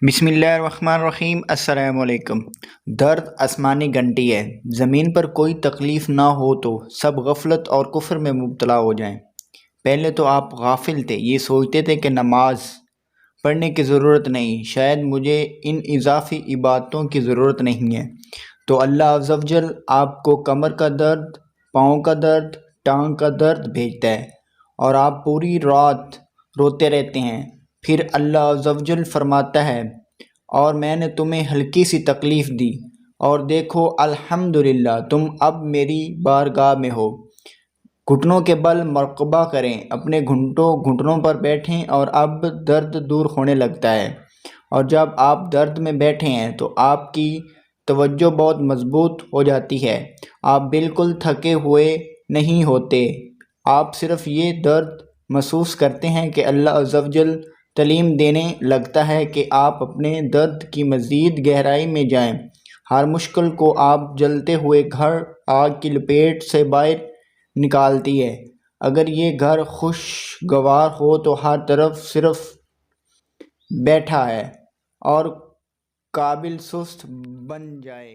بسم اللہ الرحمن الرحیم۔ السلام علیکم۔ درد آسمانی گھنٹی ہے، زمین پر کوئی تکلیف نہ ہو تو سب غفلت اور کفر میں مبتلا ہو جائیں۔ پہلے تو آپ غافل تھے، یہ سوچتے تھے کہ نماز پڑھنے کی ضرورت نہیں، شاید مجھے ان اضافی عبادتوں کی ضرورت نہیں ہے، تو اللہ عز و جل آپ کو کمر کا درد، پاؤں کا درد، ٹانگ کا درد بھیجتا ہے اور آپ پوری رات روتے رہتے ہیں۔ پھر اللہ عز و جل فرماتا ہے، اور میں نے تمہیں ہلکی سی تکلیف دی اور دیکھو الحمدللہ تم اب میری بارگاہ میں ہو۔ گھٹنوں کے بل مراقبہ کریں، اپنے گھٹنوں پر بیٹھیں اور اب درد دور ہونے لگتا ہے، اور جب آپ درد میں بیٹھے ہیں تو آپ کی توجہ بہت مضبوط ہو جاتی ہے، آپ بالکل تھکے ہوئے نہیں ہوتے، آپ صرف یہ درد محسوس کرتے ہیں کہ اللہ عز و جل تعلیم دینے لگتا ہے کہ آپ اپنے درد کی مزید گہرائی میں جائیں۔ ہر مشکل کو آپ جلتے ہوئے گھر آگ کی لپیٹ سے باہر نکالتی ہے۔ اگر یہ گھر خوشگوار ہو تو ہر طرف صرف بیٹھا ہے اور قابل سست بن جائے۔